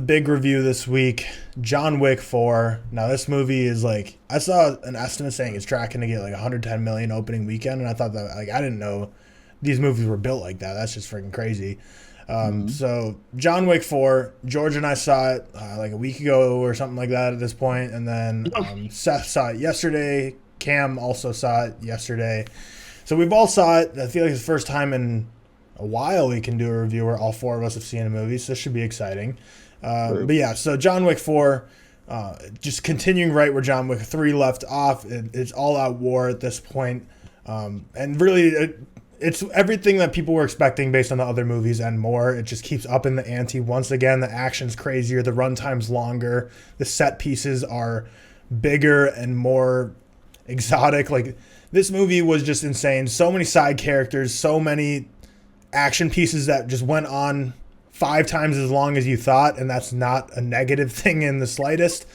big review this week, John Wick 4. Now this movie is like, I saw an estimate saying it's tracking to get like 110 million opening weekend, and I thought that, like, I didn't know these movies were built like that. That's just freaking crazy. So John Wick 4, George and I saw it like a week ago or something like that at this point, and then Seth saw it yesterday. Cam also saw it yesterday. So we've all saw it. I feel like it's the first time in a while we can do a review where all four of us have seen a movie, so this should be exciting. But yeah, so John Wick 4, just continuing right where John Wick 3 left off. It's all-out war at this point. And really, it's everything that people were expecting based on the other movies and more. It just keeps up in the ante. Once again, the action's crazier, the runtime's longer, the set pieces are bigger and more exotic. Like, this movie was just insane. So many side characters, so many action pieces that just went on 5 times as long as you thought, and that's not a negative thing in the slightest.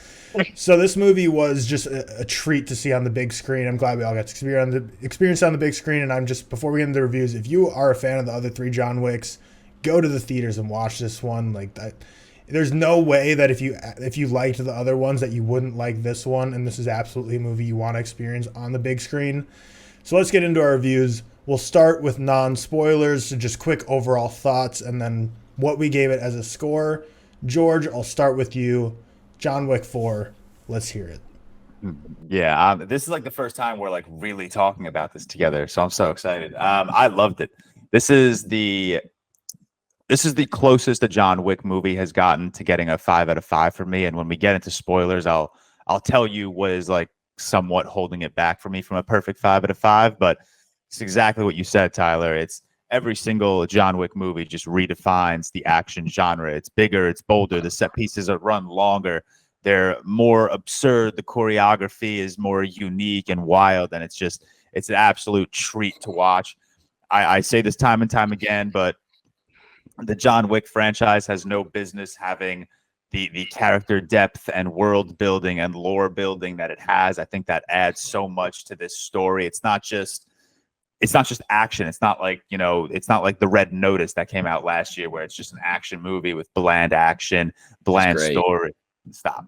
So this movie was just a treat to see on the big screen. I'm glad we all got to experience it on the big screen. And I'm just, before we get into the reviews, if you are a fan of the other 3 John Wicks, go to the theaters and watch this one. Like that, there's no way that if you liked the other ones that you wouldn't like this one. And this is absolutely a movie you want to experience on the big screen. So let's get into our reviews. We'll start with non-spoilers, so just quick overall thoughts, and then what we gave it as a score. George, I'll start with you. John Wick 4, let's hear it. Yeah, this is like the first time we're like really talking about this together, so I'm so excited. I loved it. This is the closest a John Wick movie has gotten to getting a 5 out of 5 for me. And when we get into spoilers, I'll tell you what is like somewhat holding it back for me from a perfect 5 out of 5. But it's exactly what you said, Tyler. It's every single John Wick movie just redefines the action genre. It's bigger, it's bolder, the set pieces are run longer, they're more absurd, the choreography is more unique and wild, and it's an absolute treat to watch. I say this time and time again, but the John Wick franchise has no business having the character depth and world building and lore building that it has. I think that adds so much to this story. It's not just action. It's not like the Red Notice that came out last year where it's just an action movie with bland action, bland story. Stop.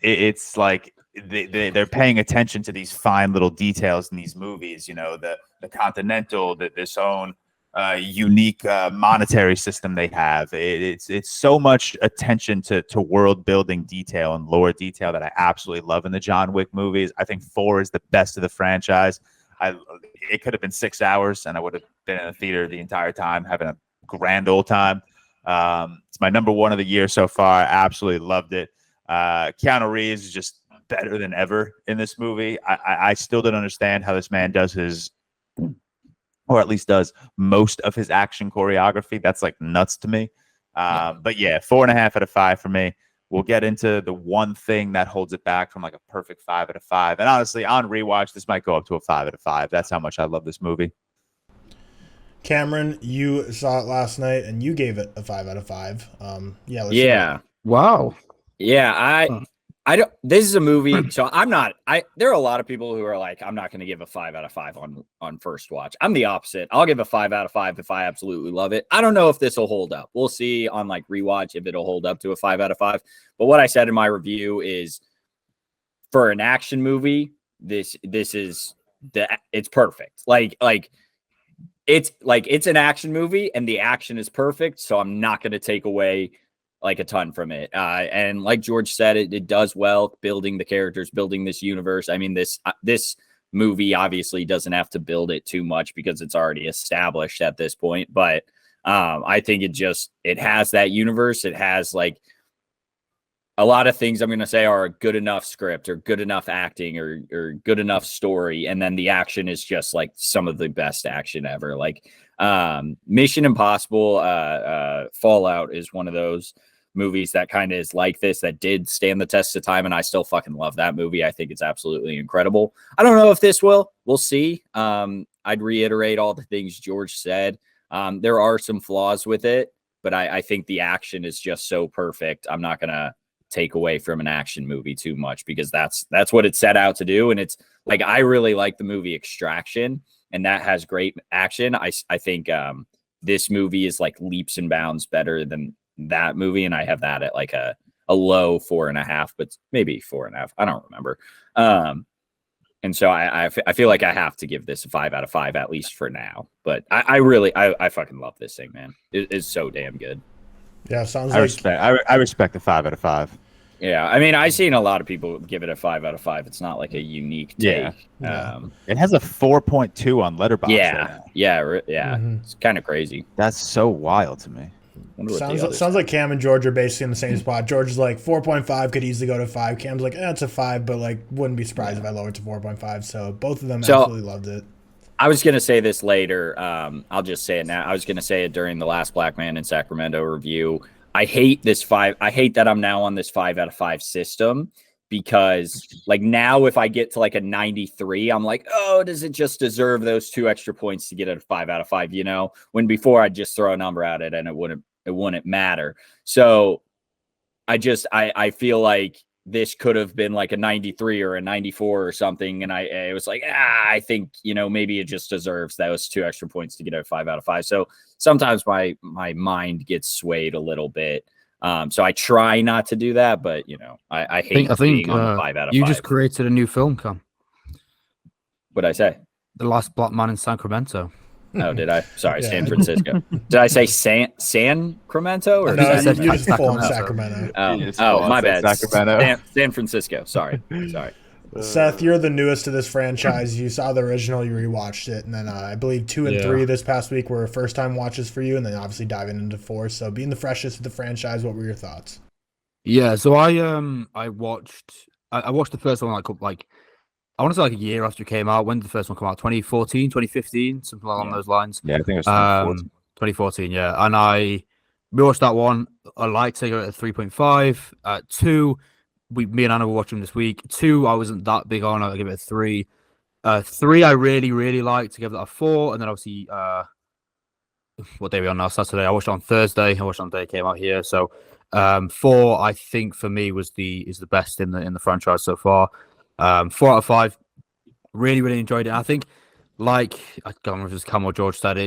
It's like they're paying attention to these fine little details in these movies. You know, the Continental, this own unique monetary system they have. It's so much attention to world building detail and lore detail that I absolutely love in the John Wick movies. I think 4 is the best of the franchise. It could have been 6 hours, and I would have been in the theater the entire time, having a grand old time. It's my number 1 of the year so far. I absolutely loved it. Keanu Reeves is just better than ever in this movie. I still don't understand how this man does or at least does most of his action choreography. That's like nuts to me. But yeah, 4.5 out of 5 for me. We'll get into the one thing that holds it back from like a perfect 5 out of 5. And honestly, on rewatch, this might go up to a 5 out of 5. That's how much I love this movie. Cameron, you saw it last night and you gave it a 5 out of 5. Wow. Yeah, I don't. This is a movie, so I'm not. There are a lot of people who are like, I'm not going to give a 5 out of 5 on first watch. I'm the opposite. I'll give a 5 out of 5 if I absolutely love it. I don't know if this will hold up. We'll see on like rewatch if it'll hold up to a 5 out of 5. But what I said in my review is, for an action movie, this is it's perfect. Like it's an action movie and the action is perfect. So I'm not going to take away like a ton from it. And like George said, it does well building the characters, building this universe. I mean, this movie obviously doesn't have to build it too much because it's already established at this point. But I think it has that universe. It has like a lot of things I'm going to say are a good enough script or good enough acting or good enough story. And then the action is just like some of the best action ever. Like Mission Impossible, Fallout is one of those movies that kind of is like this, that did stand the test of time, and I still fucking love that movie. I think it's absolutely incredible. I don't know if this will. We'll see. I'd reiterate all the things George said. There are some flaws with it, but I think the action is just so perfect. I'm not gonna take away from an action movie too much because that's what it set out to do. And it's like, I really like the movie Extraction, and that has great action. I think this movie is like leaps and bounds better than that movie, and I have that at like a low 4.5, but maybe 4.5. I don't remember. And so I feel like I have to give this a 5 out of 5 at least for now. But I really fucking love this thing, man. It's so damn good. Yeah, sounds I respect the 5 out of 5. Yeah, I mean, I've seen a lot of people give it a 5 out of 5. It's not like a unique take. Yeah. It has a 4.2 on Letterboxd. Yeah. Mm-hmm. It's kind of crazy. That's so wild to me. Sounds like Cam and George are basically in the same spot. George is like 4.5 could easily go to 5. Cam's like, it's a 5, but like wouldn't be surprised if I lowered to 4.5. So both of them absolutely loved it. I was gonna say this later. I'll just say it now. I was gonna say it during the last Black Man in Sacramento review. I hate this 5. I hate that I'm now on this 5 out of 5 system, because like now if I get to like a 93, I'm like, oh, does it just deserve those 2 extra points to get it a 5 out of 5? You know, when before I'd just throw a number at it and it wouldn't matter. So I feel like this could have been like a 93 or a 94 or something. And I was like, I think, you know, maybe it just deserves those 2 extra points to get a 5 out of 5. So sometimes my mind gets swayed a little bit. So I try not to do that, but you know, I hate being on the 5 out of 5. You just created a new film, Cam. What'd I say? The Last Black Man in Sacramento. Oh, did I? Sorry, San Francisco. Did I say Sacramento? Or no, you just full Sacramento. Oh, my bad. San Francisco. Sorry. Seth, you're the newest to this franchise. You saw the original, you rewatched it, and then I believe 2 and 3 this past week were first-time watches for you, and then obviously diving into 4. So being the freshest of the franchise, what were your thoughts? Yeah, so I watched the first one like I want to say like a year after it came out. When did the first one come out? 2014, 2015, something along those lines. Yeah, I think it was 2014, yeah. And I watched that one. I liked it at 3.5. 2, me and Anna were watching this week. 2, I wasn't that big on. I give it a 3. 3, I really, really liked. To give that a 4. And then obviously, what day are we on now? Saturday. I watched it on Thursday. I watched it on the day it came out here. So 4, I think for me is the best in the franchise so far. 4 out of 5. Really, really enjoyed it. I think, like I can't remember if it's Cam or George said,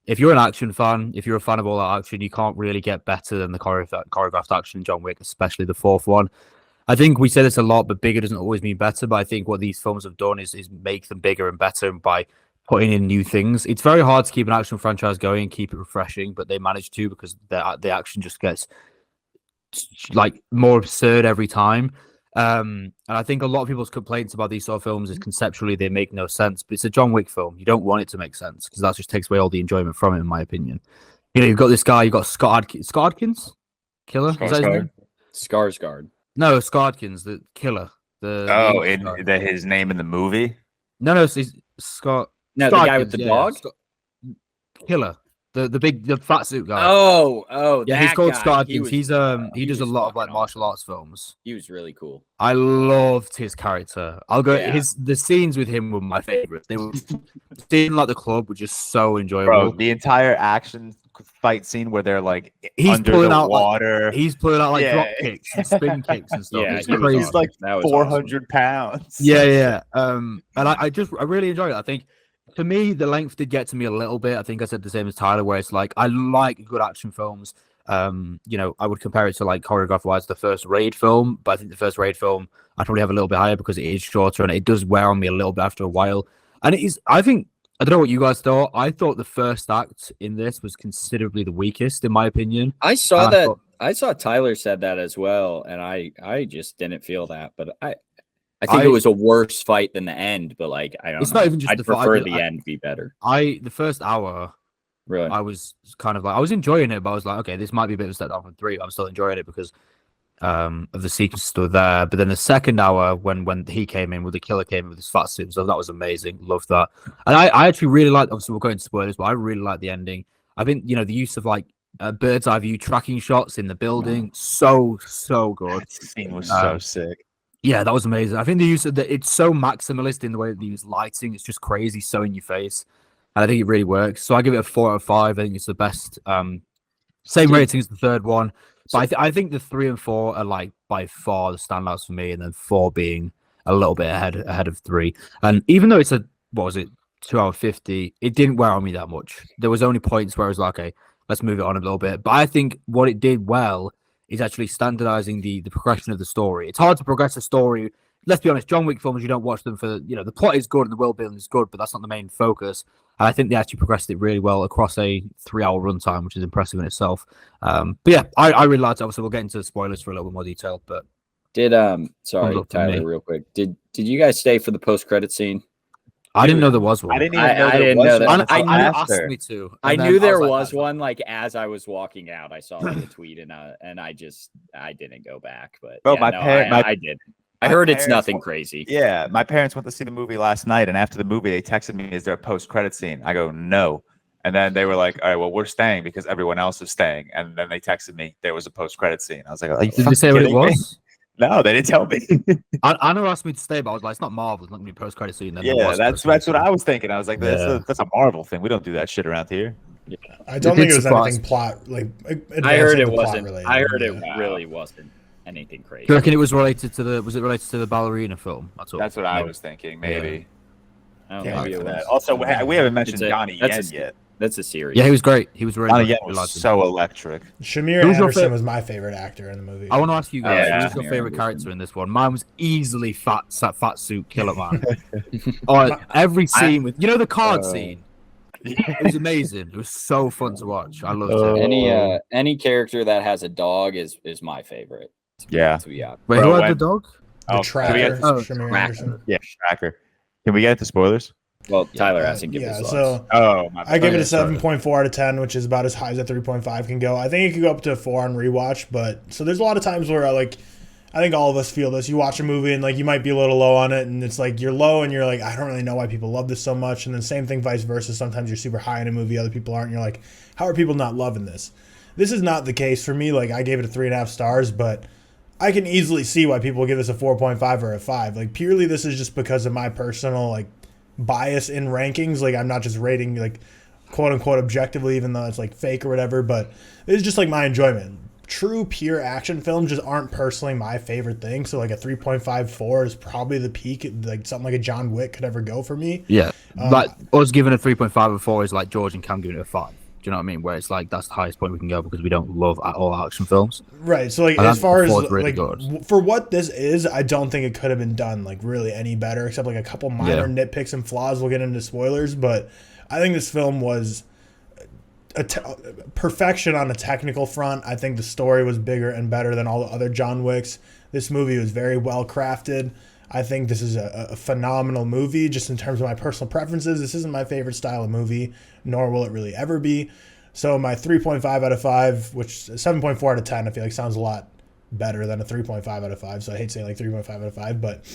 if you're an action fan, if you're a fan of all that action, you can't really get better than the choreographed action in John Wick, especially the 4th one. I think we say this a lot, but bigger doesn't always mean better. But I think what these films have done is make them bigger and better by putting in new things. It's very hard to keep an action franchise going and keep it refreshing, but they manage to, because the action just gets like more absurd every time. And I think a lot of people's complaints about these sort of films is conceptually they make no sense, but it's a John Wick film. You don't want it to make sense because that just takes away all the enjoyment from it, in my opinion. You know, you've got this guy, you've got Scott Adkins? Killer? Is that his name? Skarsgård. No, Scott Adkins, the killer. His name in the movie? No, it's Scott. No, Scott the guy Adkins, with the dog? Killer. The fat suit guy. Oh, yeah, he's called guy. Scott Adkins. He does a lot of like martial arts films. He was really cool. I loved his character. The scenes with him were my favorite. They were seeing like the club were just so enjoyable. Bro, the entire action fight scene where they're like he's under pulling the out water. He's pulling out like drop kicks and spin kicks and stuff. Yeah, he's like 400 awesome. pounds. Yeah. And I really enjoyed it. I think to me the length did get to me a little bit. I think I said the same as Tyler, where it's like I like good action films. You know, I would compare it to like choreograph wise the first Raid film, but I think the first Raid film I'd probably have a little bit higher because it is shorter and it does wear on me a little bit after a while. And it is, I think, I don't know what you guys thought. I thought the first act in this was considerably the weakest, in my opinion. I saw that. I saw Tyler said that as well, and I just didn't feel that. But I think it was a worse fight than the end. But like, I don't know. Not even just I'd prefer the end be better. The first hour, really, I was kind of like I was enjoying it, but I was like, okay, this might be a bit of a step down from 3. But I'm still enjoying it because of the sequence still there. But then the second hour, when he came in, with the killer came in with his fat suit, so that was amazing. Loved that. And I actually really liked. Obviously, we're going to spoilers, but I really liked the ending. I think the use of like bird's eye view tracking shots in the building, so good. That scene was so sick. Yeah, that was amazing. I think the use of it's so maximalist in the way that they use lighting. It's just crazy, so in your face, and I think it really works. So I give it a 4 out of 5. I think it's the best. Same rating as the third one. But I think the 3 and 4 are like by far the standouts for me, and then 4 being a little bit ahead of 3. And even though it's 2 hour 50, it didn't wear on me that much. There was only points where I was like, okay, let's move it on a little bit. But I think what it did well is actually standardizing the progression of the story. It's hard to progress a story. Let's be honest, John Wick films, you don't watch them for, the plot is good and the world building is good, but that's not the main focus. And I think they actually progressed it really well across a 3-hour runtime, which is impressive in itself. But yeah, I really liked it. Obviously, we'll get into spoilers for a little bit more detail. But sorry, Tyler, real quick. Did you guys stay for the post-credit scene? I didn't know there was one. I didn't even know I there didn't was know that. one. I knew asked me to. I knew there was one. Like as I was walking out, I saw like a tweet and I didn't go back. But Bro, yeah, I did. I heard it's nothing went, crazy. Yeah, my parents went to see the movie last night, and after the movie, they texted me, "Is there a post-credit scene?" I go, "No," and then they were like, "All right, well, we're staying because everyone else is staying." And then they texted me there was a post-credit scene. I was like, "Are you Did they say what it was? No, they didn't tell me. Anna asked me to stay, but I was like, "It's not Marvel. It's not gonna be post-credit scene." Then Yeah, that's what I was thinking. I was like, "That's a Marvel thing. We don't do that shit around here." Yeah. I don't think it was anything plot like. I heard it wasn't. I heard it really wasn't anything crazy. Do you reckon it was related to the ballerina film? That's what I was thinking. Maybe. Yeah. Can't wait for that. Also, we haven't mentioned Donnie Yen yet. That's a series. Yeah, he was great. He was really Donnie Yen was so electric. Shamir Anderson was my favorite actor in the movie. I want to ask you guys, Yeah. who's your favorite character in this one? Mine was easily fat suit killer man. Every scene with the card scene. It was amazing. It was so fun to watch. I loved it. Any character that has a dog is my favorite. Yeah. Wait, who had the dog? The Tracker. Shamir Anderson. Yeah, Tracker. Can we get into spoilers? Well, Tyler asked and give his thoughts. So I give it a 7.4 out of 10, which is about as high as a 3.5 can go. I think it could go up to a 4 on rewatch, but so there's a lot of times where I think all of us feel this. You watch a movie and you might be a little low on it, and it's like you're low and you're like, I don't really know why people love this so much. And then same thing vice versa. Sometimes you're super high in a movie, other people aren't. And you're like, how are people not loving this? This is not the case for me. I gave it a 3.5 stars, but I can easily see why people give this a 4.5 or a 5. Purely this is just because of my personal bias in rankings. I'm not just rating quote unquote objectively, even though it's fake or whatever, but it's just my enjoyment. True pure action films just aren't personally my favorite thing. So a 3.54 is probably the peak something like a John Wick could ever go for me. Yeah. But us giving a 3.5 or 4 is like George and Cam giving it a 5. Do you know what I mean? Where it's that's the highest point we can go because we don't love all action films. Right. So as far as really for what this is, I don't think it could have been done really any better, except a couple minor nitpicks and flaws. We'll get into spoilers, but I think this film was perfection on a technical front. I think the story was bigger and better than all the other John Wicks. This movie was very well crafted. I think this is a phenomenal movie. Just in terms of my personal preferences, this isn't my favorite style of movie, nor will it really ever be. So my 3.5 out of 5, which 7.4 out of 10, I feel sounds a lot better than a 3.5 out of 5. So I hate saying 3.5 out of 5, but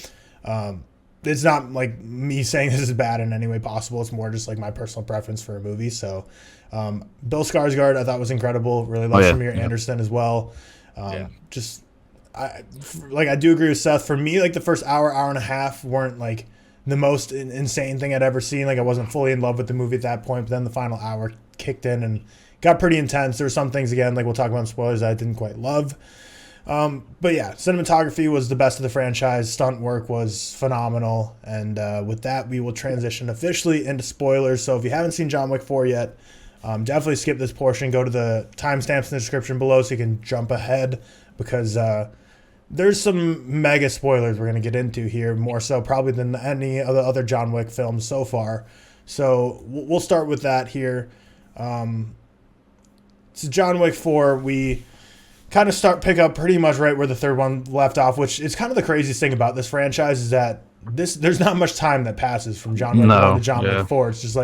it's not me saying this is bad in any way possible. It's more just my personal preference for a movie. So Bill Skarsgård I thought was incredible. Really love Shamir Anderson as well. I do agree with Seth. For me, the first hour and a half weren't the most insane thing I'd ever seen. I wasn't fully in love with the movie at that point, but then the final hour kicked in and got pretty intense. There were some things, again, we'll talk about in spoilers, that I didn't quite love. But yeah, cinematography was the best of the franchise. Stunt work was phenomenal. And with that, we will transition officially into spoilers. So if you haven't seen John Wick 4 yet, definitely skip this portion. Go to the timestamps in the description below so you can jump ahead, because there's some mega spoilers we're going to get into here, more so probably than any of the other John Wick films so far. So we'll start with that here. So John Wick 4, we kind of pick up pretty much right where the third one left off, which is kind of the craziest thing about this franchise, is that there's not much time that passes from John Wick 1 to John Wick 4. It's just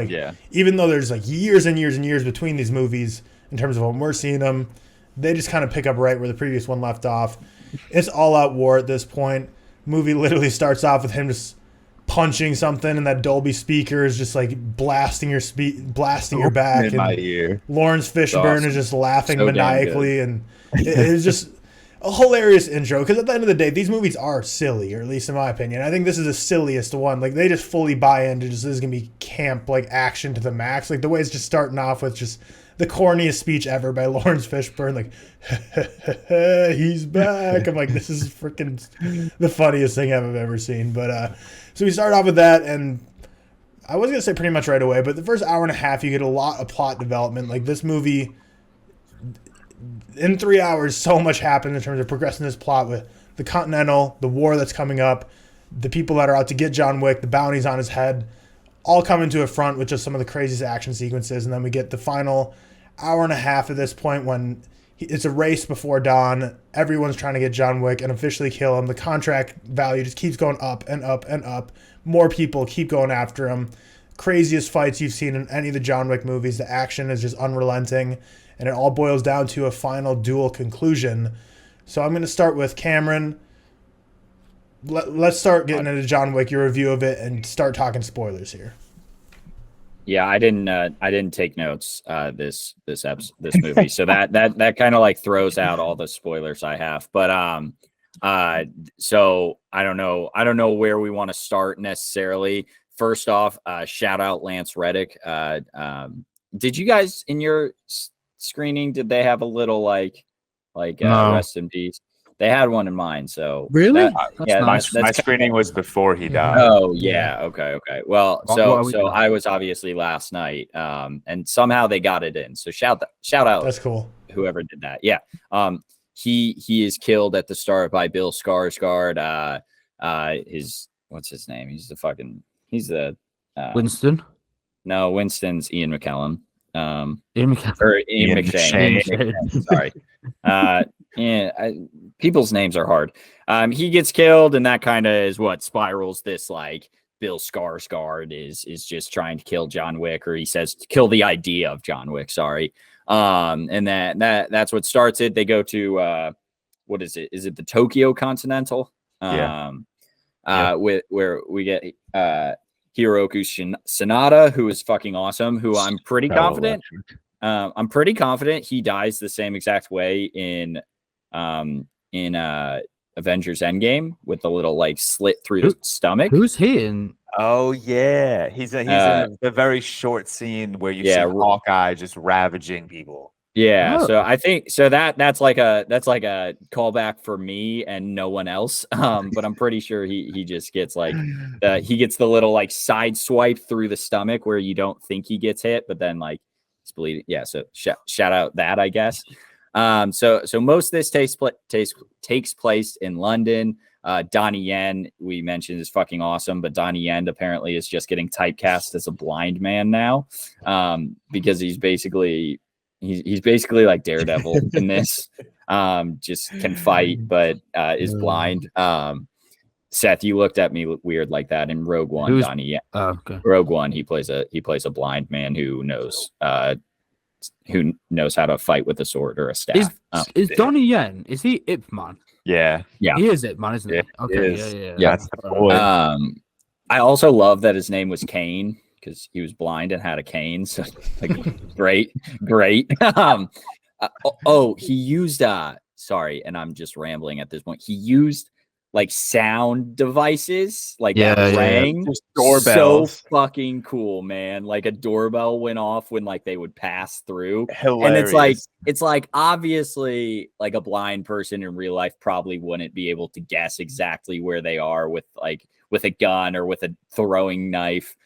even though there's years and years and years between these movies in terms of when we're seeing them, they just kind of pick up right where the previous one left off. It's all out war at this point. Movie literally starts off with him just punching something, and that Dolby speaker is just blasting your back. In my ear. Lawrence Fishburne is just laughing So maniacally, and it's just a hilarious intro. Because at the end of the day, these movies are silly, or at least in my opinion. I think this is the silliest one. They just fully buy into this is gonna be camp action to the max. The way it's just starting off with just the corniest speech ever by Lawrence Fishburne, he's back. I'm this is freaking the funniest thing I've ever seen. But so we start off with that, and I was gonna say pretty much right away, but the first hour and a half you get a lot of plot development. This movie in 3 hours, so much happened in terms of progressing this plot with the Continental, the war that's coming up, the people that are out to get John Wick, the bounties on his head, all coming to a front with just some of the craziest action sequences. And then we get the final hour and a half at this point when it's a race before dawn. Everyone's trying to get John Wick and officially kill him. The contract value just keeps going up and up and up. More people keep going after him. Craziest fights you've seen in any of the John Wick movies. The action is just unrelenting, and it all boils down to a final duel conclusion. So I'm going to start with Cameron. Let's start getting into John Wick, your review of it, and start talking spoilers here. Yeah, I didn't take notes this movie, so that kind of like throws out all the spoilers I have. But so I don't know where we want to start necessarily. First off, shout out Lance Reddick. Did you guys in your screening, did they have a little like No. rest in peace? They had one in mine. So Really? my screening was before he died. Oh yeah. Okay. Well, What so are we doing? I was obviously last night, and somehow they got it in. So shout out That's cool. whoever did that. Yeah. He is killed at the start by Bill Skarsgård. What's his name? He's the Winston. no, Winston's Ian McKellen. Ian McKellen. Or Ian Ian McShane. McShane. Sorry. People's names are hard. He gets killed, and that kind of is what spirals this like Bill Skarsgård is just trying to kill John Wick, or he says to kill the idea of John Wick. Sorry. And that's what starts it. They go to what is it? Is it the Tokyo Continental? Yeah. Where we get Hiroku Sanada, who is fucking awesome, who I'm pretty confident. I'm pretty confident he dies the same exact way in Avengers Endgame with the little like slit through the stomach. Who's he in? Oh yeah, he's in a very short scene where you see Hawkeye just ravaging people. Yeah, Oh. so I think so that's like a callback for me and no one else. But I'm pretty sure he just gets like he gets the little like side swipe through the stomach where you don't think he gets hit, but then like he's bleeding. Yeah, so shout out that, I guess. So most of this takes place in London. Donnie Yen, we mentioned, is fucking awesome, but Donnie Yen apparently is just getting typecast as a blind man now, because he's basically like Daredevil in this. Just can fight, but is blind. Seth, you looked at me weird like that in Rogue One. Donnie Yen. Oh, okay. Rogue One, he plays a blind man who knows how to fight with a sword or a staff. Is Donnie Yen? Is he Ip Man? Yeah. He is Ip Man, isn't he? Yeah, Okay. he is. Yeah. That's the boy. I also love that his name was Kane because he was blind and had a cane. So like, great. He used sorry, and I'm just rambling at this point. He used like sound devices, like that rang. Just doorbells. So fucking cool, man. Like a doorbell went off when like they would pass through. Hilarious. And it's like obviously like a blind person in real life probably wouldn't be able to guess exactly where they are with a gun or with a throwing knife.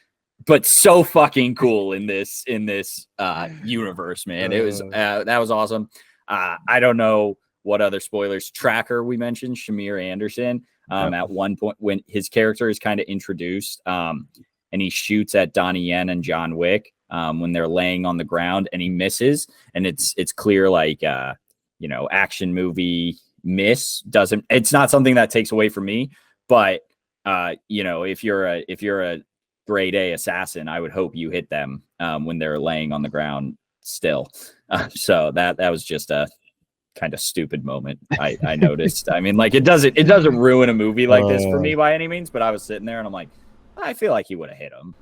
But so fucking cool in this universe, man. It was that was awesome. I don't know what other spoilers. Tracker, we mentioned Shamir Anderson. At one point when his character is kind of introduced, and he shoots at Donnie Yen and John Wick when they're laying on the ground, and he misses, and it's clear like action movie miss doesn't. It's not something that takes away from me, but if you're a grade A assassin, I would hope you hit them when they're laying on the ground still. So that was just a kind of stupid moment I noticed. I mean, like it doesn't ruin a movie like this for me by any means, but I was sitting there and I'm like, I feel like he would have hit him,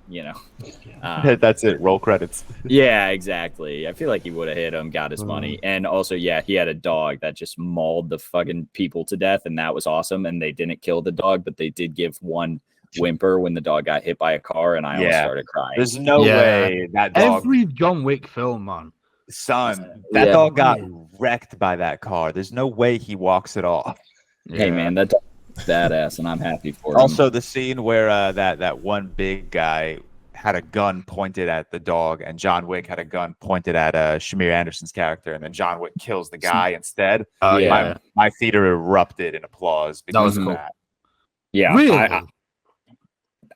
That's it. Roll credits. Yeah, exactly. I feel like he would have hit him, got his money. And also, yeah, he had a dog that just mauled the fucking people to death, and that was awesome. And they didn't kill the dog, but they did give one whimper when the dog got hit by a car, and I almost started crying. There's no way that dog. Every John Wick film, man. Son, that dog got wrecked by that car. There's no way he walks it off. Hey, man, that dog's badass, and I'm happy for him. Also, the scene where that one big guy had a gun pointed at the dog, and John Wick had a gun pointed at Shamir Anderson's character, and then John Wick kills the guy instead. My theater erupted in applause because of that. Yeah, really.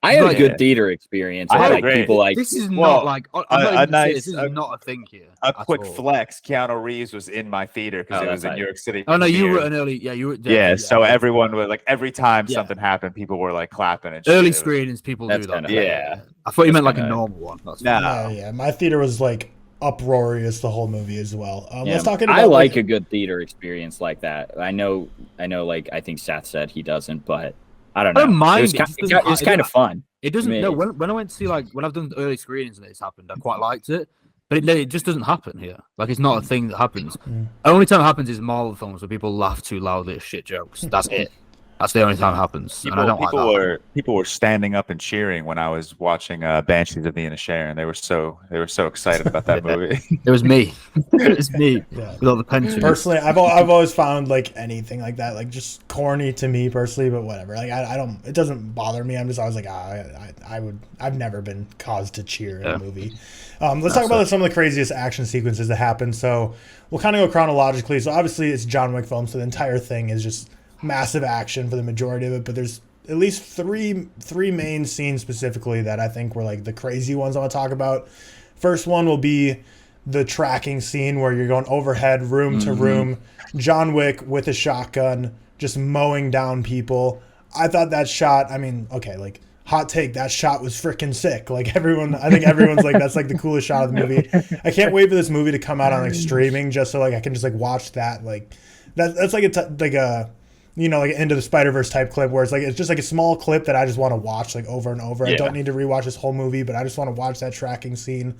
I had a good theater experience. I had like great. People like this is not like this is not a thing here. A quick flex. Keanu Reeves was in my theater because it was in New York City. Oh no, you were an early. Yeah, you were. Yeah, so everyone was like, every time something happened, people were like clapping and shit. Early screenings, people do that. Yeah, I thought you meant like a normal one. Yeah, my theater was like uproarious the whole movie as well. Let's talk about. I like a good theater experience like that. I know. Like I think Seth said he doesn't, but I don't know. I don't mind. It's kind of fun. It doesn't. No, when I went to see when I've done early screenings and it's happened, I quite liked it. But it just doesn't happen here. Like it's not a thing that happens. The only time it happens is Marvel films where people laugh too loudly at shit jokes. That's it. That's the only time it happens. People were standing up and cheering when I was watching Banshees of Inisherin. They were so excited about that movie. It was me. It was me with all the pension. Personally, I've always found like anything like that like just corny to me personally, but whatever. Like I don't. It doesn't bother me. I'm just always like I've never been caused to cheer in a movie. Let's talk about some of the craziest action sequences that happen. So we'll kind of go chronologically. So obviously it's a John Wick film, so the entire thing is just massive action for the majority of it, but there's at least three main scenes specifically that I think were like the crazy ones I want to talk about. First one will be the tracking scene where you're going overhead, room to room, John Wick with a shotgun just mowing down people. I thought that shot, I mean, okay, like hot take, that shot was freaking sick. Like I think everyone's like, that's like the coolest shot of the movie. I can't wait for this movie to come out on like streaming just so like I can just like watch that. Like that's like a you know, like an Into the Spider-Verse type clip where it's like it's just like a small clip that I just want to watch like over and over. I don't need to rewatch this whole movie, but I just want to watch that tracking scene.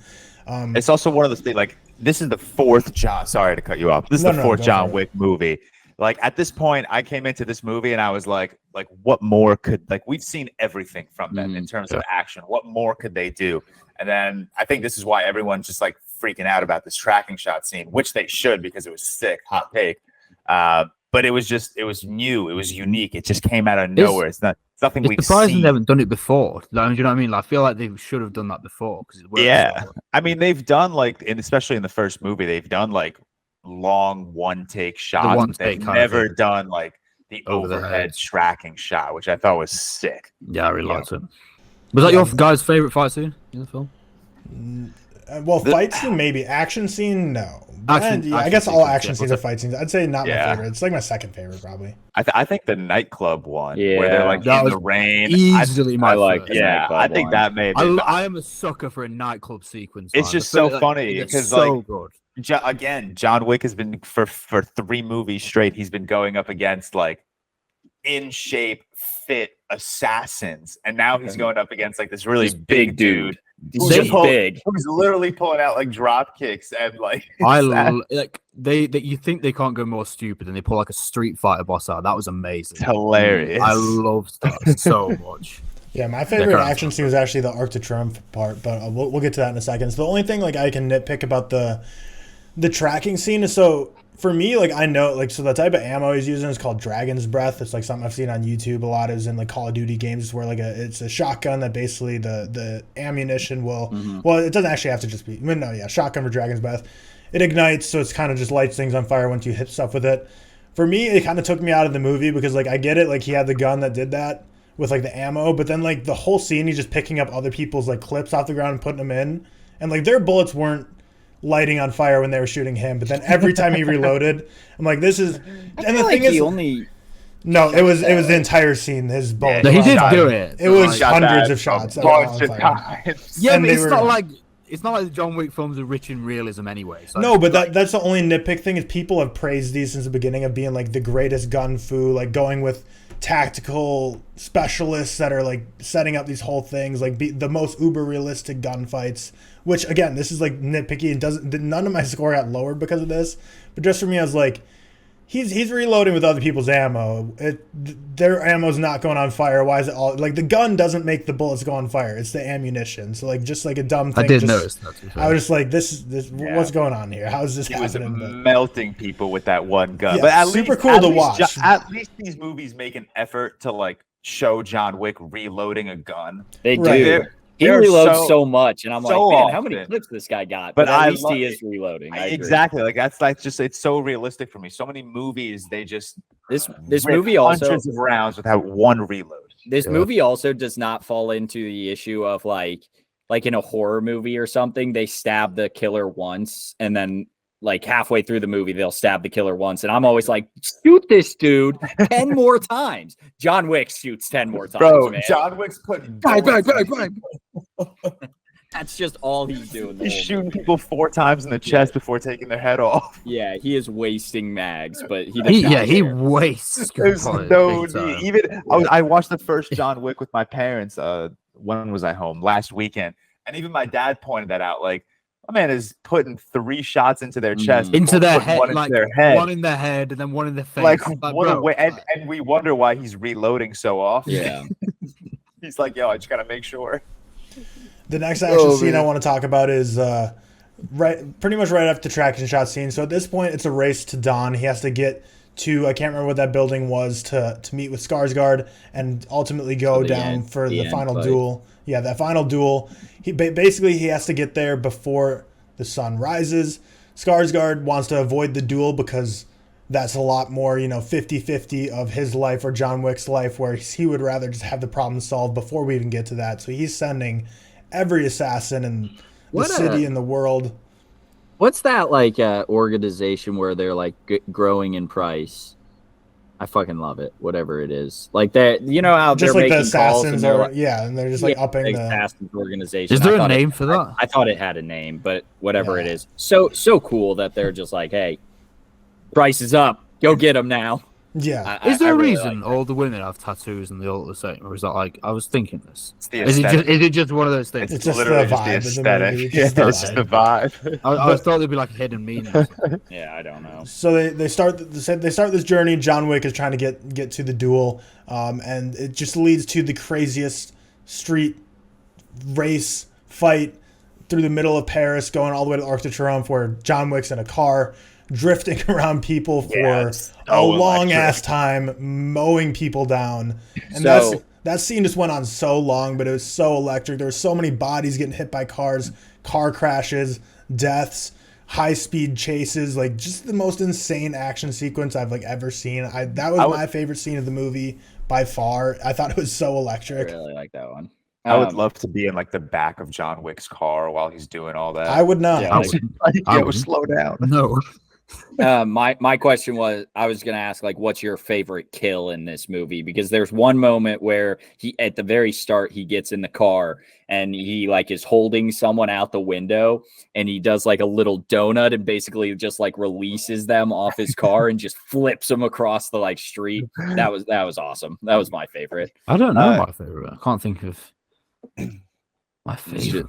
It's also one of those things, like this is the fourth John. Sorry to cut you off. This is the fourth John Wick movie. Like at this point, I came into this movie and I was like, what more could we've seen everything from them in terms of action. What more could they do? And then I think this is why everyone's just like freaking out about this tracking shot scene, which they should because it was sick. Hot take. But it was new. It was unique. It just came out of nowhere. It's nothing we've seen. It's surprising they haven't done it before. Like, do you know what I mean? Like, I feel like they should have done that before. I mean, they've done especially in the first movie, they've done like long one take shots. They've never done like the overhead tracking shot, which I thought was sick. Yeah, I really liked it. Was that your guys' favorite fight scene in the film? Well, fight scene maybe. Action scene, no. I guess all action scenes are fight scenes. I'd say not my favorite. It's like my second favorite probably. I think the nightclub one where they're like in the rain. Easily my I think that made it. I am a sucker for a nightclub sequence. It's just so funny because so good. Again, John Wick has been for 3 movies straight. He's been going up against like in shape, fit assassins, and now he's going up against like this really big dude. He's big. He's literally pulling out like drop kicks and like. You think they can't go more stupid, and they pull like a Street Fighter boss out. That was amazing. It's hilarious. I loved that so much. Yeah, my favorite action scene was actually the Arc de Triomphe part, but we'll get to that in a second. So the only thing like I can nitpick about the tracking scene is for me, like I know, like so the type of ammo he's using is called Dragon's Breath. It's like something I've seen on YouTube a lot. Is in like Call of Duty games where like it's a shotgun that basically the ammunition will well, it doesn't actually have to just be shotgun for Dragon's Breath. It ignites, so it's kind of just lights things on fire once you hit stuff with it. For me, it kind of took me out of the movie because like I get it, like he had the gun that did that with like the ammo, but then like the whole scene he's just picking up other people's like clips off the ground and putting them in, and like their bullets weren't lighting on fire when they were shooting him, but then every time he reloaded, I'm like, this is. And the thing is, no, it was the entire scene. His bullet. No, he did do it. It was hundreds of shots. Yeah, but it's not like the John Wick films are rich in realism anyway. So no, but that's the only nitpick thing is people have praised these since the beginning of being like the greatest gun fu, like going with tactical specialists that are like setting up these whole things, like the most uber realistic gunfights. Which again, this is like nitpicky and none of my score got lowered because of this. But just for me, I was like, he's reloading with other people's ammo. Their ammo's not going on fire. Why is it all like the gun doesn't make the bullets go on fire? It's the ammunition. So like just like a dumb thing. I did notice that. I was just like, this what's going on here? How is this happening? Was melting people with that one gun. Yeah, but at super least, cool to watch. At least these movies make an effort to like show John Wick reloading a gun. They do. He They're reloads so much, and I'm like, so man, how many often. clips this guy got? But But at I least love he is reloading. I agree. exactly. Like that's like just it's so realistic for me. So many movies they just This rip movie also hundreds of rounds without one reload. This movie also does not fall into the issue of like in a horror movie or something, they stab the killer once and then like halfway through the movie, they'll stab the killer once. And I'm always like, shoot this dude 10 more times. John Wick shoots 10 more times. Bro, man. John Wick's putting That's just all he's doing. He's shooting people 4 times in the chest before taking their head off. Yeah, he is wasting mags, but he wastes. There's no need. Even I watched the first John Wick with my parents. When was I home? Last weekend. And even my dad pointed that out. Like, my man is putting 3 shots into their chest, into their head, one like into their head. one in the head, and then one in the face. Like what a way! And we wonder why he's reloading so often. Yeah, he's like, yo, I just gotta make sure. The next action scene I want to talk about is pretty much right after the traction shot scene. So at this point, it's a race to Don. He has to get to, I can't remember what that building was, to meet with Skarsgård and ultimately go down for the final duel. Yeah, that final duel. He basically he has to get there before the sun rises. Skarsgård wants to avoid the duel because that's a lot more, 50-50 of his life or John Wick's life, where he would rather just have the problem solved before we even get to that. So he's sending every assassin in the city and the world. What's that like organization where they're like growing in price? I fucking love it. Whatever it is, like that. You know how just they're like making the assassins calls are, and they're just like upping the assassins organization. Is there a name for that? I thought it had a name, but whatever it is, so cool that they're just like, hey, price is up. Go get them now. Yeah. Is there a really reason all the women have tattoos and they all look the same, or is that like I was thinking this? Is it just one of those things? It's just literally the vibe just of the the movie. aesthetic. It's just the vibe. I thought there'd be like a hidden meaning. Yeah, I don't know. So they start this journey. John Wick is trying to get to the duel, and it just leads to the craziest street race fight through the middle of Paris, going all the way to Arc de Triomphe, where John Wick's in a car drifting around people for a long ass time, mowing people down. And that scene just went on so long, but it was so electric. There were so many bodies getting hit by cars, car crashes, deaths, high speed chases, like just the most insane action sequence I've like ever seen. That was my favorite scene of the movie by far. I thought it was so electric. I really like that one. I would love to be in like the back of John Wick's car while he's doing all that. I would not. Yeah, I would slow down. No. My question was, I was gonna ask like, what's your favorite kill in this movie? Because there's one moment where he, at the very start, he gets in the car and he like is holding someone out the window and he does like a little donut and basically just like releases them off his car and just flips them across the like street. That was awesome. That was my favorite. I don't know my favorite. I can't think of my favorite.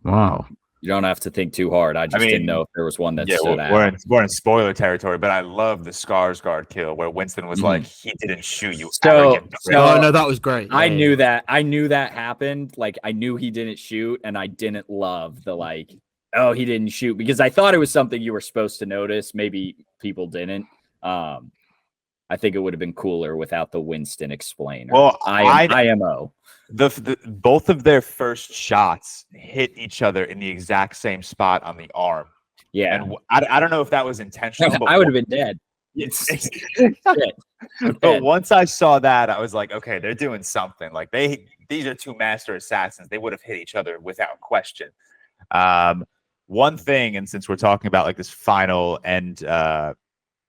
Wow. You don't have to think too hard. I didn't know if there was one that stood out. We're in spoiler territory, but I love the Skarsgård kill where Winston was like, he didn't shoot you. No, that was great. I knew that happened. Like I knew he didn't shoot, and I didn't love the like, oh, he didn't shoot, because I thought it was something you were supposed to notice. Maybe people didn't. I think it would have been cooler without the Winston explainer. Well, IMO. The both of their first shots hit each other in the exact same spot on the arm. Yeah, and I don't know if that was intentional. But I would have been dead. But once I saw that, I was like, okay, they're doing something. Like these are 2 master assassins. They would have hit each other without question. One thing, and since we're talking about like this final and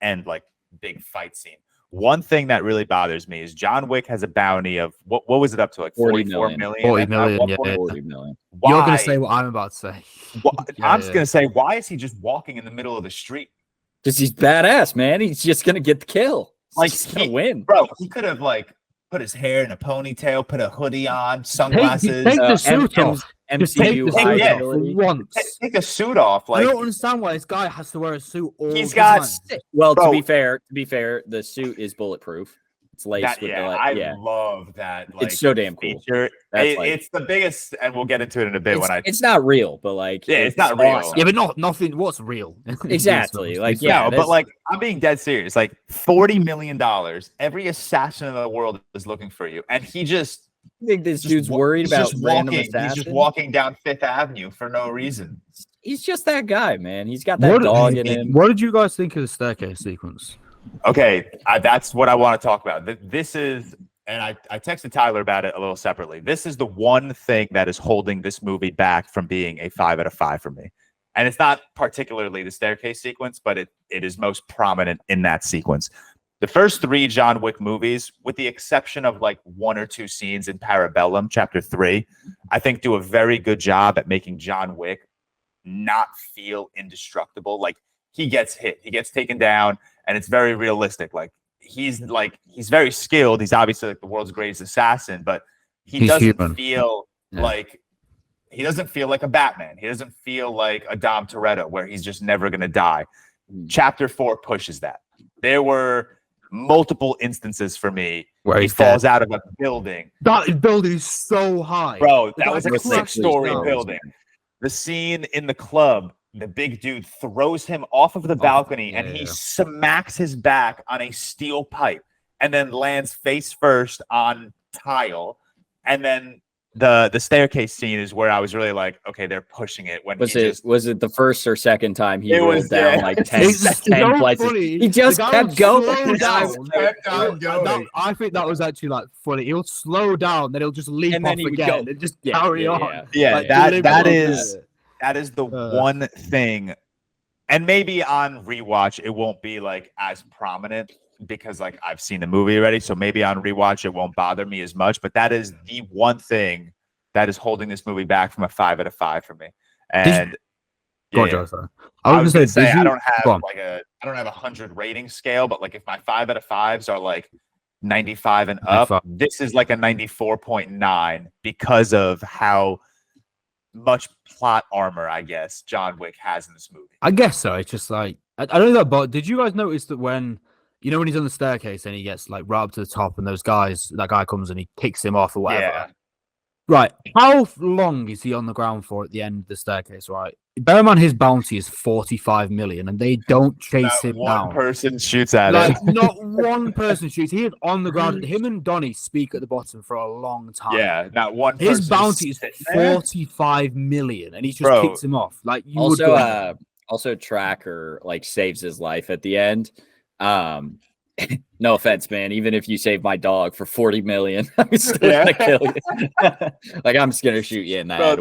like big fight scene. One thing that really bothers me is John Wick has a bounty of what was it up to, like 44 million? 40 million, yeah. 40 million. Why? You're going to say what I'm about to say. I'm just going to say, why is he just walking in the middle of the street? Because he's badass, man. He's just going to get the kill. Like, he's going to win. Bro, he could have like put his hair in a ponytail, put a hoodie on, sunglasses. Take the suit off. MCU take a suit off. Like, I don't understand why this guy has to wear a suit all he's got time. Well, bro, to be fair, the suit is bulletproof. It's laced with I love that. Like, it's so damn cool. It's the biggest, and we'll get into it in a bit. It's not real, but like, it's not real. Awesome. Yeah, but nothing. What's real? Exactly. Like, but like, I'm being dead serious. Like, $40 million. Every assassin in the world is looking for you, and he just You think this dude's worried about random assassins? He's just walking down Fifth Avenue for no reason. He's just that guy, man. He's got that dog in him. What did you guys think of the staircase sequence? Okay, that's what I want to talk about. This is, and I texted Tyler about it a little separately. This is the one thing that is holding this movie back from being a 5 out of 5 for me. And it's not particularly the staircase sequence, but it is most prominent in that sequence. The first 3 John Wick movies, with the exception of like 1 or 2 scenes in Parabellum, Chapter 3, I think do a very good job at making John Wick not feel indestructible. Like, he gets hit, he gets taken down, and it's very realistic. Like, he's very skilled. He's obviously like the world's greatest assassin, but he's doesn't feel like he doesn't feel like a Batman. He doesn't feel like a Dom Toretto, where he's just never going to die. Chapter 4 pushes that. There were multiple instances for me where he falls out of a building. That building is so high, bro. That was like a 6-story building. The scene in the club, the big dude throws him off of the balcony, and he smacks his back on a steel pipe, and then lands face first on tile, and then the staircase scene is where I was really like, okay, they're pushing it. When was it the first or second time he rolled down like 10 places? Funny. He just kept going. I think that was actually like funny. He'll slow down, then he'll just leap off again and just carry on. Yeah, like, that is the one thing. And maybe on rewatch it won't be like as prominent, because like I've seen the movie already, so maybe on rewatch it won't bother me as much, but that is the one thing that is holding this movie back from a 5 out of 5 for me. And I was gonna say I don't have a 100 rating scale, but like if my 5 out of 5s are like 95 and up, this is like a 94.9 because of how much plot armor, I guess, John Wick has in this movie. I guess so. It's just like I don't know that, but did you guys notice that when when he's on the staircase and he gets like right up to the top, and that guy comes and he kicks him off or whatever? Yeah. Right. How long is he on the ground for at the end of the staircase, right? Bear in mind his bounty is 45 million and they don't chase him down. One person shoots at him. Like, not one person shoots. He is on the ground. Him and Donnie speak at the bottom for a long time. Yeah, not one person. His bounty is 45 million and he just kicks him off. Like, you also Tracker like saves his life at the end. No offense, man. Even if you save my dog for 40 million, I'm still gonna kill you. Like, I'm just gonna shoot you in the head.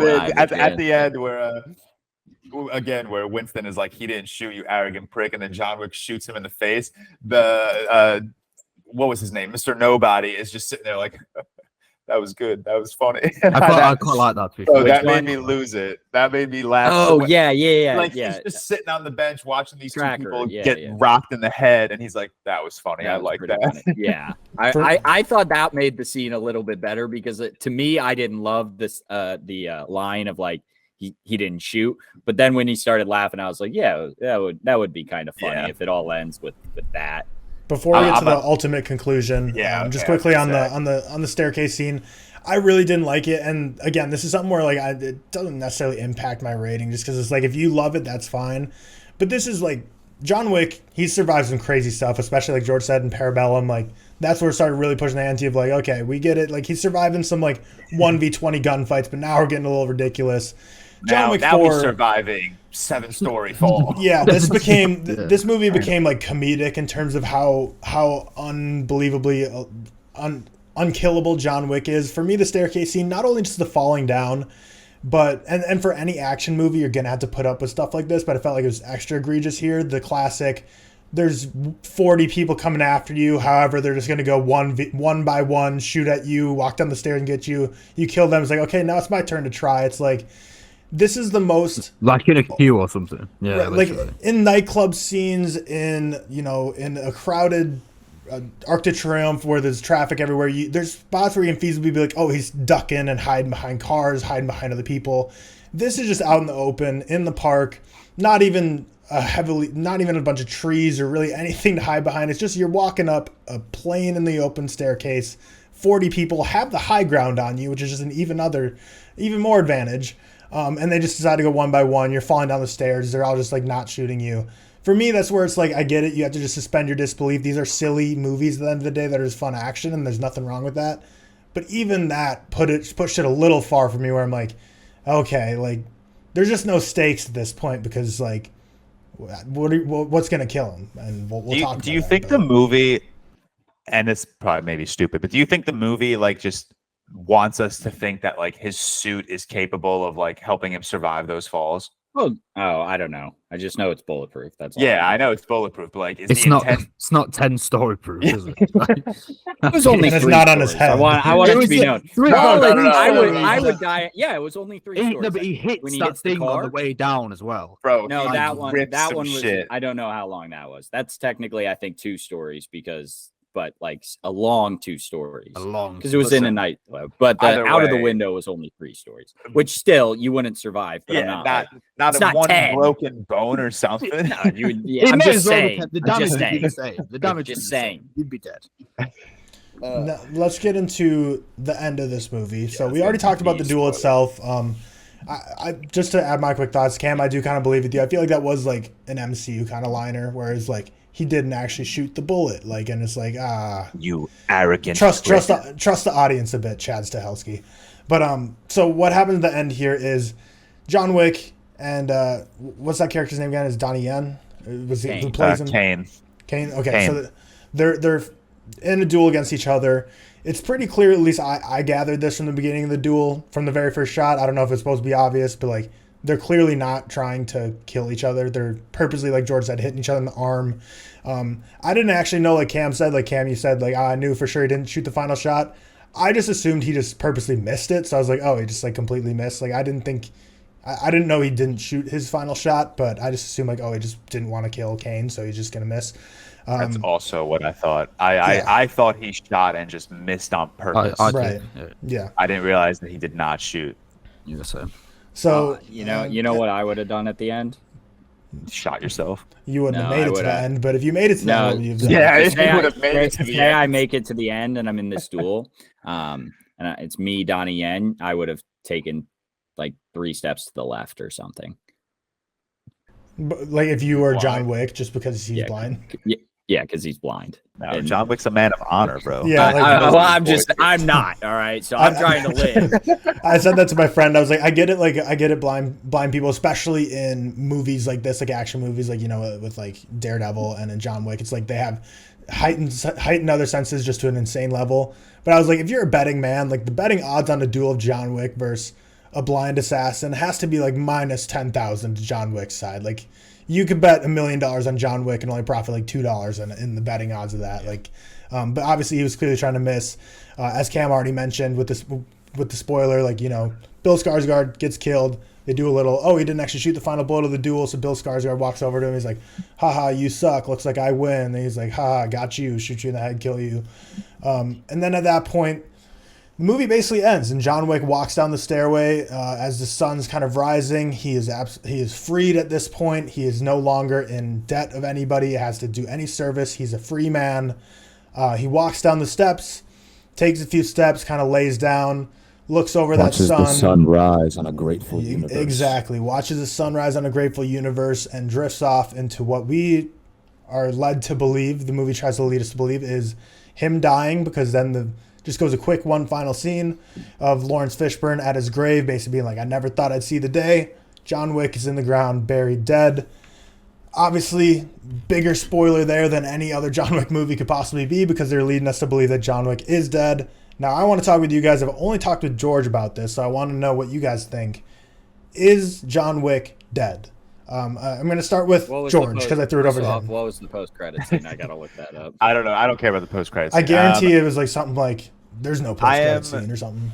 At the end, where where Winston is like, he didn't shoot, you arrogant prick, and then John Wick shoots him in the face. The what was his name? Mr. Nobody is just sitting there like, that was good. That was funny. I quite like that. So that made me lose it. That made me laugh. Oh, yeah. Like, he's just sitting on the bench watching these two people get rocked in the head, and he's like, that was funny. I like that. Yeah. I thought that made the scene a little bit better, because to me, I didn't love this the line of like, he didn't shoot. But then when he started laughing, I was like, yeah, that would be kind of funny if it all ends with that. Before we get to the ultimate conclusion, just quickly on the staircase scene, I really didn't like it. And again, this is something where like it doesn't necessarily impact my rating, just because it's like, if you love it, that's fine. But this is like John Wick. He survived some crazy stuff, especially like George said in Parabellum. Like, that's where it started really pushing the ante of like, okay, we get it. Like, he's surviving some like 1v20 gunfights, but now we're getting a little ridiculous. John Wick 4, he's surviving 7-story fall. Yeah, this movie became like comedic in terms of how unbelievably unkillable John Wick is. For me, the staircase scene, not only just the falling down, but and for any action movie, you're gonna have to put up with stuff like this, but I felt like it was extra egregious here. The classic, there's 40 people coming after you, however they're just gonna go one by one, shoot at you, walk down the stairs and get you. You kill them. It's like, okay, now it's my turn to try. It's like, this is the most, like in a queue or something. Yeah, right, like in nightclub scenes, in a crowded Arc de Triomphe where there's traffic everywhere. There's spots where you can feasibly be like, oh, he's ducking and hiding behind cars, hiding behind other people. This is just out in the open, in the park, not even a bunch of trees or really anything to hide behind. It's just, you're walking up a plain in the open staircase. 40 people have the high ground on you, which is just an even more advantage. And they just decide to go one by one. You're falling down the stairs. They're all just like not shooting you. For me, that's where it's like, I get it. You have to just suspend your disbelief. These are silly movies at the end of the day that are just fun action, and there's nothing wrong with that. But even that pushed it a little far for me, where I'm like, okay, like there's just no stakes at this point because like, what's gonna kill him? And we'll talk about that. Do you think the movie, and it's probably maybe stupid, but do you think the movie like just wants us to think that like his suit is capable of like helping him survive those falls? Oh, I don't know. I just know it's bulletproof. That's all. Yeah, I know it's bulletproof, but like, It's not 10-story proof, is it? It was only And it's three not on his stories. head. I want it to be known. I would No, die. Yeah, it was only three stories. but he hits when he that hits the thing on car. the way down as well. bro. No, he that one ripped some was. shit. I don't know how long that was. That's technically, I think, 2 stories but like a long 2 stories. Because it was in a nightclub. But the Either out of the way. window was only 3 stories, which still you wouldn't survive. But I'm Yeah, not not it's a not one 10. broken bone or something. No, you would. Yeah, It I'm may just as well be saying. 10. The I'm damage just would be saying. the same. The damage Just would be the same. saying. You'd be dead. Now, let's get into the end of this movie. So we it's already gonna talked about be the duel spoiler. itself. I just to add my quick thoughts, Cam, I do kind of believe with you. I feel like that was like an MCU kind of liner, whereas like he didn't actually shoot the bullet, like, and it's like You arrogant. trust the audience a bit, Chad Stahelski. But so what happened at the end here is John Wick and what's that character's name again? Is Donnie Yen? Was he who plays him? Kane. Kane. Okay, Kane. so they're in a duel against each other. It's pretty clear, at least I gathered this from the beginning of the duel, from the very first shot. I don't know if it's supposed to be obvious, but like they're clearly not trying to kill each other. They're purposely, like George said, hitting each other in the arm. I didn't actually know, like Cam said, you said, like, I knew for sure he didn't shoot the final shot. I just assumed he just purposely missed it. So I was like, oh, he just like completely missed. Like I didn't know he didn't shoot his final shot, but I just assumed like, oh, he just didn't want to kill Kane, so he's just going to miss. That's also what I thought. I thought he shot and just missed on purpose. Right. did, Yeah. I didn't realize that he did not shoot. yeah. So you know what I would have done at the end? Shot yourself. you wouldn't No, have made I it to the would've- end, but if you made it to the end, what would you have done? Yeah, if Say you would have made it to the say I end. make it to the end and I'm in this duel, it's me, Donnie Yen, I would have taken like 3 steps to the left or something. But, like if you were Why? John Wick, just because he's Yeah. blind. Yeah, because he's blind. No, And- John Wick's a man of honor, bro. Yeah, I'm not. All right. So I'm trying to live. I said that to my friend. I was like, I get it. Blind people, especially in movies like this, like action movies, like, you know, with like Daredevil and in John Wick, it's like they have heightened other senses just to an insane level. But I was like, if you're a betting man, like the betting odds on a duel of John Wick versus a blind assassin has to be like minus 10,000 to John Wick's side. Like you could bet $1 million on John Wick and only profit like $2 in the betting odds of that. Like, but obviously he was clearly trying to miss. As Cam already mentioned with the spoiler, like, you know, Bill Skarsgård gets killed. They do a little, oh, he didn't actually shoot the final bullet of the duel. So Bill Skarsgård walks over to him. He's like, haha, you suck. Looks like I win. And he's like, haha, got you. Shoot you in the head, kill you. And then at that point, the movie basically ends, and John Wick walks down the stairway as the sun's kind of rising. He is freed at this point. He is no longer in debt of anybody. He has to do any service. He's a free man. He walks down the steps, takes a few steps, kind of lays down, looks over Watches that the sun. sun rise on a grateful universe. Exactly. Watches the sunrise on a grateful universe and drifts off into what we are led to believe, the movie tries to lead us to believe, is him dying, because then just goes a quick one final scene of Lawrence Fishburne at his grave, basically being like, I never thought I'd see the day. John Wick is in the ground, buried dead. Obviously, bigger spoiler there than any other John Wick movie could possibly be, because they're leading us to believe that John Wick is dead. Now, I want to talk with you guys. I've only talked with George about this, so I want to know what you guys think. Is John Wick dead? I'm going to start with George, because I threw it over to him. What was the post-credits scene? I got to look that up. I don't know. I don't care about the post-credits. I guarantee it was like something like, there's no post-credit scene or something.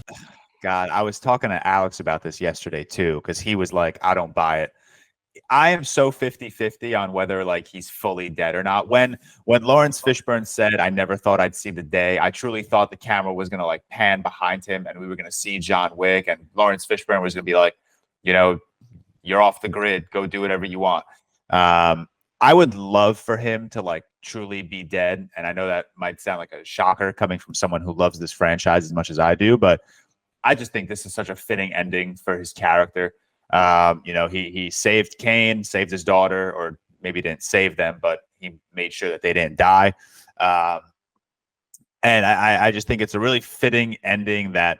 God, I was talking to Alex about this yesterday too, because he was like, I don't buy it. I am so 50-50 on whether like he's fully dead or not. When Lawrence Fishburne said, I never thought I'd see the day, I truly thought the camera was going to like pan behind him and we were going to see John Wick, and Lawrence Fishburne was going to be like, you know, you're off the grid, go do whatever you want. I would love for him to like truly be dead. And I know that might sound like a shocker coming from someone who loves this franchise as much as I do, but I just think this is such a fitting ending for his character. You know, he saved Kane, saved his daughter, or maybe didn't save them, but he made sure that they didn't die. And I just think it's a really fitting ending that,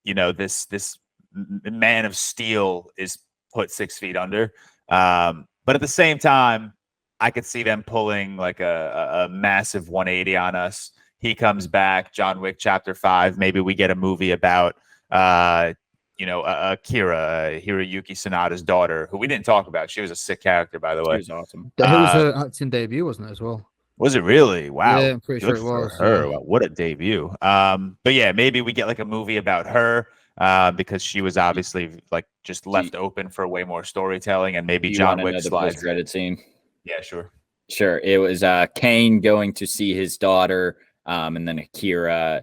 this Man of Steel is put 6 feet under. But at the same time, I could see them pulling like a massive 180 on us. He comes back, John Wick Chapter 5. Maybe we get a movie about, Akira, Hiroyuki Sanada's daughter, who we didn't talk about. She was a sick character, by the way. She was awesome. It was her acting debut, wasn't it, as well? Was it really? Wow. Yeah, I'm pretty sure Good it for was. her. Yeah. Wow, what a debut. But yeah, maybe we get like a movie about her because she was obviously like just left open for way more storytelling, and maybe John Wick slides. The post-credit scene. Yeah, sure. Sure. It was Kane going to see his daughter, and then Akira.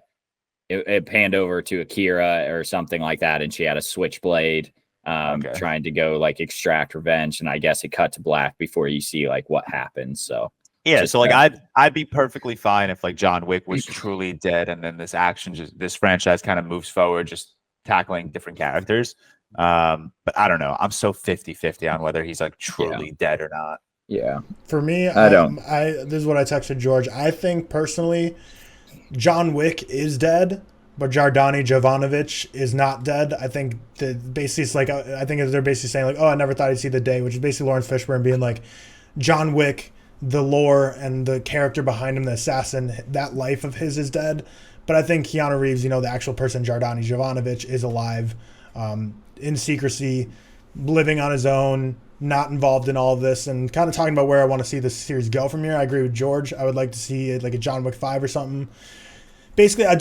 It panned over to Akira or something like that, and she had a switchblade trying to go like extract revenge, and I guess it cut to black before you see like what happens. So yeah, so like I'd be perfectly fine if like John Wick was truly dead, and then this franchise kind of moves forward, just tackling different characters. But I don't know. I'm so 50-50 on whether he's like truly dead or not. Yeah. For me, this is what I texted George. I think personally, John Wick is dead, but Jardani Jovanovic is not dead. I think that basically it's like, I think they're basically saying like, oh, I never thought I'd see the day, which is basically Lawrence Fishburne being like, John Wick, the lore and the character behind him, the assassin, that life of his is dead. But I think Keanu Reeves, the actual person, Jardani Jovanovic, is alive, in secrecy, living on his own, not involved in all of this, and kind of talking about where I want to see this series go from here. I agree with George. I would like to see it like a John Wick 5 or something. Basically, I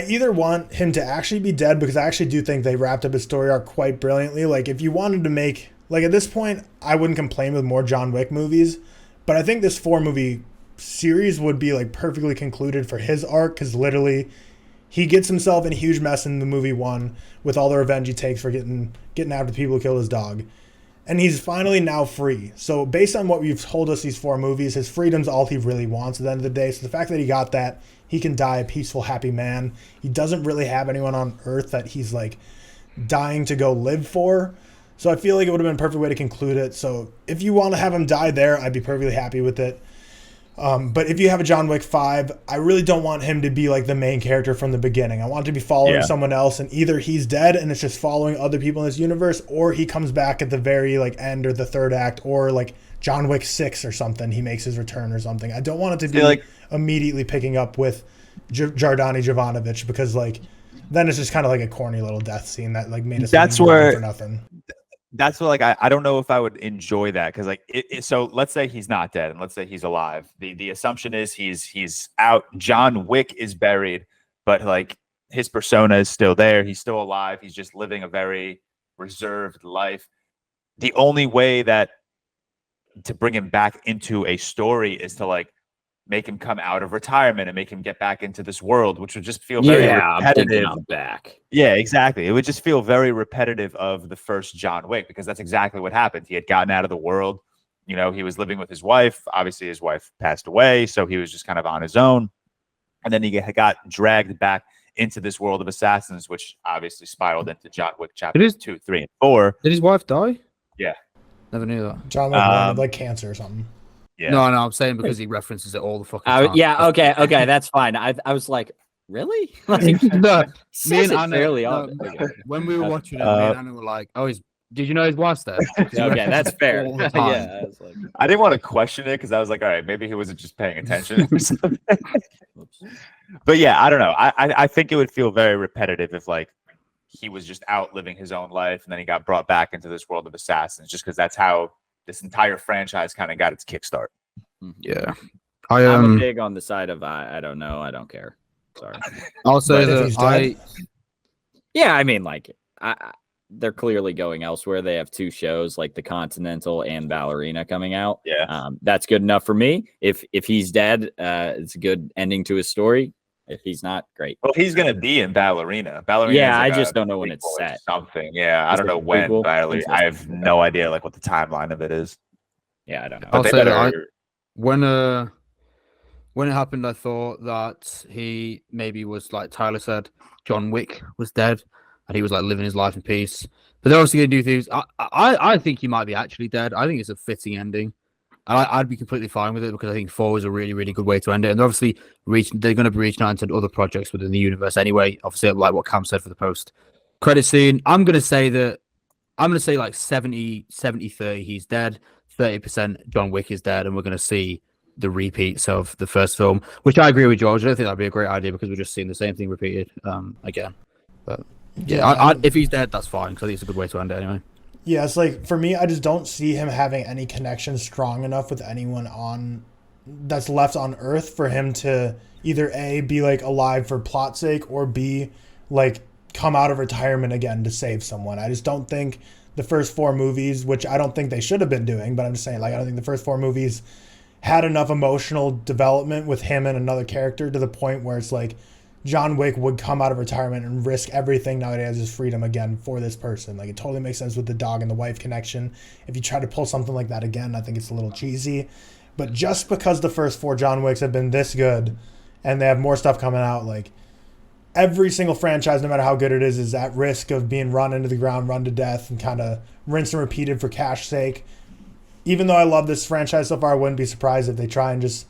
either want him to actually be dead, because I actually do think they wrapped up his story arc quite brilliantly. Like, if you wanted to make, like, at this point, I wouldn't complain with more John Wick movies, but I think this 4-movie series would be like perfectly concluded for his arc, because literally he gets himself in a huge mess in the movie 1 with all the revenge he takes for getting after the people who killed his dog. And he's finally now free. So based on what you've told us these 4 movies, his freedom's all he really wants at the end of the day. So the fact that he got that, he can die a peaceful, happy man. He doesn't really have anyone on Earth that he's like dying to go live for. So I feel like it would have been a perfect way to conclude it. So if you want to have him die there, I'd be perfectly happy with it. But if you have a John Wick 5, I really don't want him to be like the main character from the beginning. I want it to be following someone else, and either he's dead and it's just following other people in this universe, or he comes back at the very like end or the third act, or like John Wick 6 or something, he makes his return or something. I don't want it to be like immediately picking up with Jardani Jovanovic, because like then it's just kind of like a corny little death scene that like made us for nothing. That's what, like, I don't know if I would enjoy that, because like so let's say he's not dead and let's say he's alive. The assumption is he's out. John Wick is buried, but like his persona is still there. He's still alive. He's just living a very reserved life. The only way that to bring him back into a story is to like make him come out of retirement and make him get back into this world, which would just feel very repetitive. I'm back. Yeah, exactly. It would just feel very repetitive of the first John Wick, because that's exactly what happened. He had gotten out of the world. He was living with his wife. Obviously, his wife passed away, so he was just kind of on his own. And then he got dragged back into this world of assassins, which obviously spiraled into John Wick chapters 2, 3, and 4. Did his wife die? Yeah. Never knew that. John Wick had like cancer or something. Yeah. No, I'm saying because he references it all the fucking time. Yeah, okay, that's fine. I was like, really? Like, no, me and Anna, when we were watching it, me and Anna were like, "Oh, did you know his wife's dead?" Okay, that's fair. Yeah, I didn't want to question it, because I was like, all right, maybe he wasn't just paying attention or something. But yeah, I don't know. I think it would feel very repetitive if like he was just out living his own life and then he got brought back into this world of assassins, just because that's how this entire franchise kind of got its kickstart. Yeah. I'm big on the side of I don't know, I don't care. Sorry. I'll say that I mean, like, they're clearly going elsewhere. They have 2 shows, like the Continental and Ballerina, coming out. Yeah. That's good enough for me. If he's dead, it's a good ending to his story. If he's not, great. Well, he's gonna be in Ballerina. Yeah, I just don't know when it's set. Something. Yeah, I don't know when. Ballerina. I have no idea like what the timeline of it is. Yeah, I don't know. I'll say that when it happened, I thought that he maybe was, like Tyler said, John Wick was dead and he was like living his life in peace. But they're obviously gonna do things. I think he might be actually dead. I think it's a fitting ending. And I'd be completely fine with it because I think 4 is a really, really good way to end it. And they're obviously they're going to be reaching out into other projects within the universe anyway. Obviously, like what Cam said for the post credit scene. I'm going to say like 70-30 he's dead, 30% John Wick is dead, and we're going to see the repeats of the first film, which I agree with George. I don't think that'd be a great idea because we're just seeing the same thing repeated again. But yeah, if he's dead, that's fine because I think it's a good way to end it anyway. Yeah, it's like for me, I just don't see him having any connection strong enough with anyone that's left on Earth for him to either A, be like alive for plot sake, or B, like come out of retirement again to save someone. I just don't think the first 4 movies, which I don't think they should have been doing, but I'm just saying, like, I don't think the first 4 movies had enough emotional development with him and another character to the point where it's like John Wick would come out of retirement and risk everything now that he has his freedom again for this person. Like, it totally makes sense with the dog and the wife connection. If you try to pull something like that again, I think it's a little cheesy. But just because the first 4 John Wicks have been this good and they have more stuff coming out, like, every single franchise, no matter how good it is at risk of being run into the ground, run to death, and kind of rinse and repeated for cash sake. Even though I love this franchise so far, I wouldn't be surprised if they try and just,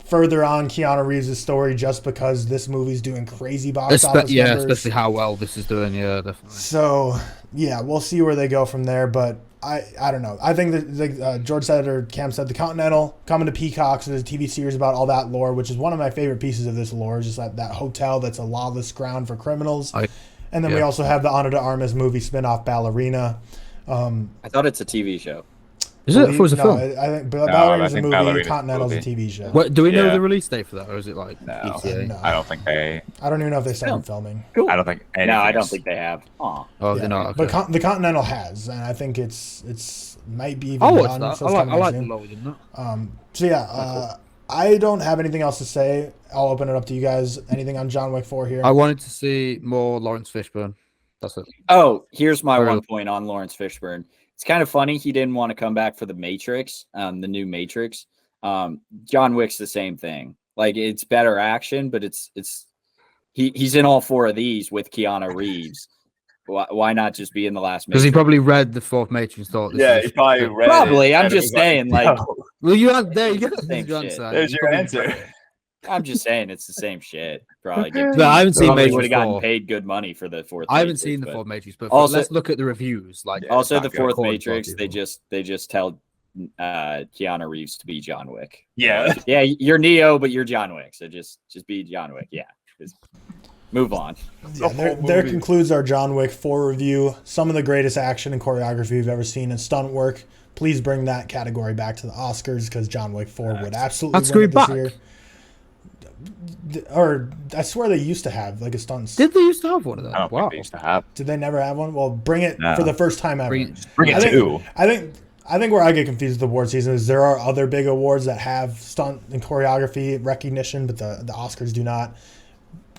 further on Keanu Reeves' story just because this movie's doing crazy box office numbers. Especially how well this is doing. Yeah, definitely. So, yeah, we'll see where they go from there. But I don't know. I think that George said, or Cam said, The Continental coming to Peacock. So there's a TV series about all that lore, which is one of my favorite pieces of this lore. Just that hotel that's a lawless ground for criminals. And then we also have the Ana de Armas movie spinoff, Ballerina. I thought it's a TV show. Is it? It was a film. I think Ballerina's a movie. Ballerina's Continental's a TV show. What do we know the release date for that, or is it like No, ETA? No. I don't think they. I don't even know if they started filming. Cool. I don't think. No, I don't think they have. Aw. Oh, Yeah, they're not. but Okay. the Continental has, and I think it's might be even I'll watch done. that. So I it's like coming the soon. lower than that. So yeah, I don't have anything else to say. I'll open it up to you guys. Anything on John Wick 4 here? I wanted to see more Lawrence Fishburne. That's it. Oh, here's my Sorry. one point on Lawrence Fishburne. It's kind of funny he didn't want to come back for the Matrix, the new Matrix. John Wick's the same thing. Like, it's better action, but he's in all 4 of these with Keanu Reeves. Why not just be in the last Matrix? Because he probably read the 4th Matrix. Thought this is probably read Probably. it, I'm and it just was like, saying, like, no. Well, you had there. You got Same your shit. answer. There's your answer. I'm just saying it's the same shit. Probably. No, I haven't seen Probably Matrix would have gotten 4. paid good money for the 4th. I haven't Matrix, seen the but- 4th Matrix, but Also- let's look at the reviews. Like, Also, the back and 4th forth Matrix, about they people. just tell Keanu Reeves to be John Wick. Yeah. Yeah, you're Neo, but you're John Wick. So just be John Wick. Yeah. Just move on. Yeah, there concludes our John Wick 4 review. Some of the greatest action and choreography we've ever seen in stunt work. Please bring that category back to the Oscars because John Wick 4 would absolutely Let's win it go this back. year. Or I swear they used to have like a stunt. Did they used to have one of them? I don't Wow. think they used to have. Did they never have one? Well, bring it No. for the first time ever. Bring I it think- to. I think where I get confused with the award season is there are other big awards that have stunt and choreography recognition, but the Oscars do not.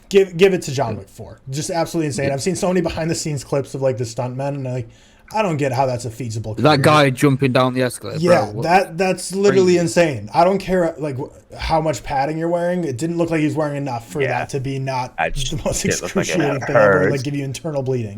Give it to John Wick 4. Just absolutely insane. I've seen so many behind the scenes clips of like the stuntmen, and like I don't get how that's a feasible career. That guy jumping down the escalator. Yeah, bro. that's literally crazy. insane. I don't care like how much padding you're wearing. It didn't look like he was wearing enough for that to be not That the most shit looked like it excruciating thing ever. hurts. Like give you internal bleeding.